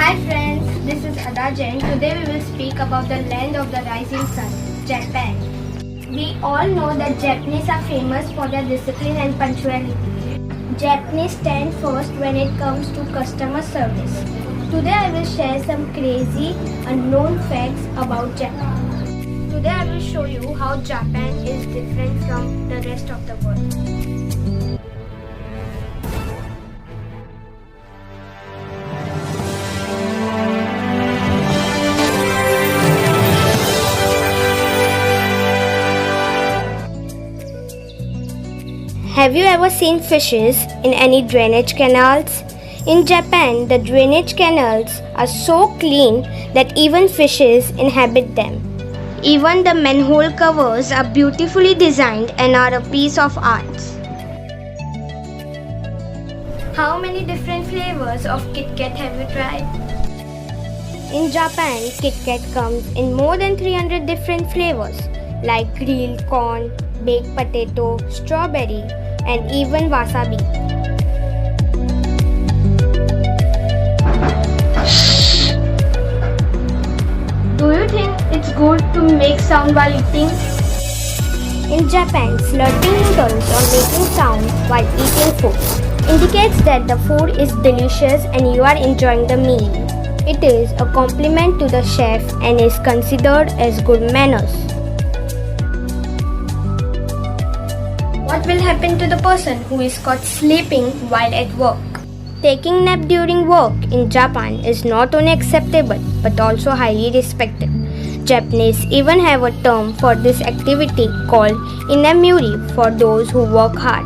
Hi friends, this is Ada Jain. Today we will speak about the land of the rising sun, Japan. We all know that Japanese are famous for their discipline and punctuality. Japanese stand first when it comes to customer service. Today I will share some crazy unknown facts about Japan. Today I will show you how Japan is different from the rest of the world. Have you ever seen fishes in any drainage canals? In Japan, the drainage canals are so clean that even fishes inhabit them. Even the manhole covers are beautifully designed and are a piece of art. How many different flavors of Kit Kat have you tried? In Japan, Kit Kat comes in more than 300 different flavors like grilled corn, baked potato, strawberry, and even wasabi. Do you think it's good to make sound while eating? In Japan, slurping noodles or making sound while eating food indicates that the food is delicious and you are enjoying the meal. It is a compliment to the chef and is considered as good manners. What will happen to the person who is caught sleeping while at work? Taking nap during work in Japan is not only acceptable but also highly respected. Japanese even have a term for this activity called inamuri for those who work hard.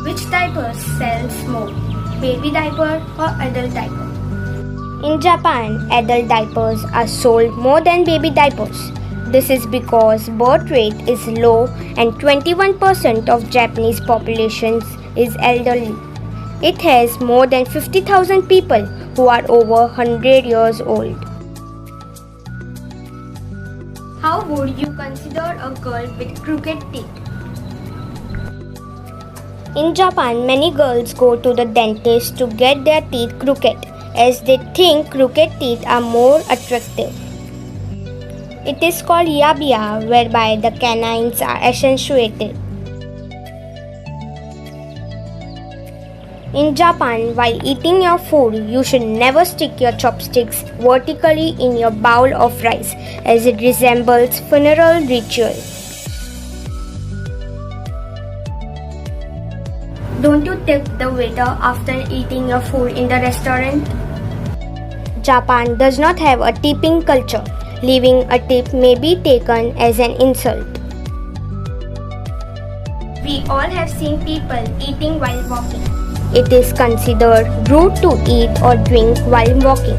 Which diapers sells more, baby diaper or adult diaper? In Japan, adult diapers are sold more than baby diapers. This is because birth rate is low and 21% of Japanese population is elderly. It has more than 50,000 people who are over 100 years old. How would you consider a girl with crooked teeth? In Japan, many girls go to the dentist to get their teeth crooked, as they think crooked teeth are more attractive. It is called yabiya, whereby the canines are accentuated. In Japan, while eating your food, you should never stick your chopsticks vertically in your bowl of rice, as it resembles funeral ritual. Don't you tip the waiter after eating your food in the restaurant? Japan does not have a tipping culture. Leaving a tip may be taken as an insult. We all have seen people eating while walking. It is considered rude to eat or drink while walking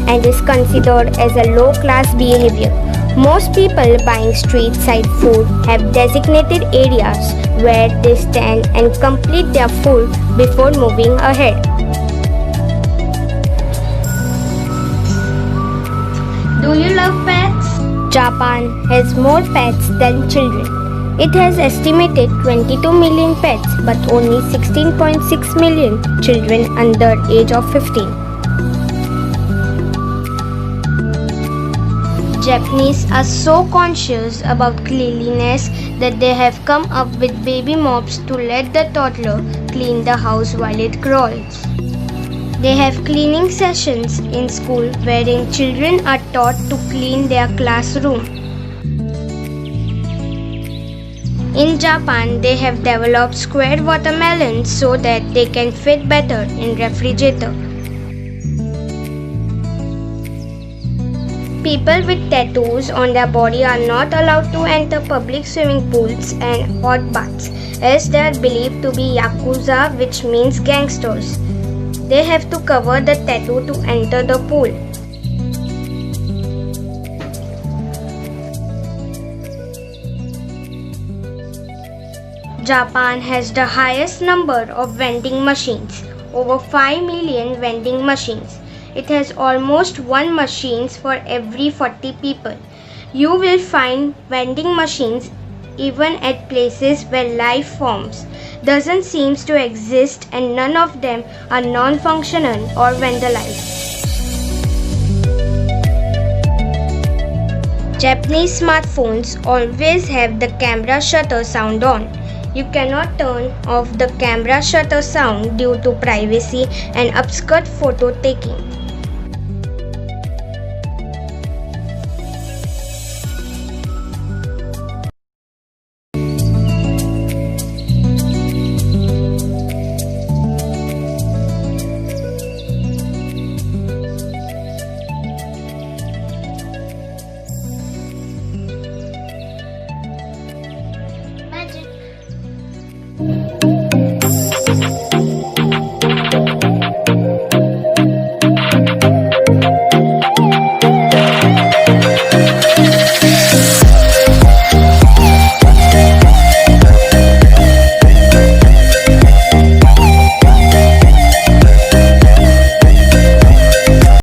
and is considered as a low-class behavior. Most people buying street-side food have designated areas where they stand and complete their food before moving ahead. Do you love pets? Japan has more pets than children. It has estimated 22 million pets but only 16.6 million children under age of 15. Japanese are so conscious about cleanliness that they have come up with baby mops to let the toddler clean the house while it crawls. They have cleaning sessions in school wherein children are taught to clean their classroom. In Japan, they have developed square watermelons so that they can fit better in refrigerator. People with tattoos on their body are not allowed to enter public swimming pools and hot baths, as they are believed to be yakuza, which means gangsters. They have to cover the tattoo to enter the pool. Japan has the highest number of vending machines, over 5 million vending machines. It has almost one machine for every 40 people. You will find vending machines even at places where life forms doesn't seem to exist, and none of them are non-functional or vandalized. Japanese smartphones always have the camera shutter sound on. You cannot turn off the camera shutter sound due to privacy and obscure photo taking. Magic.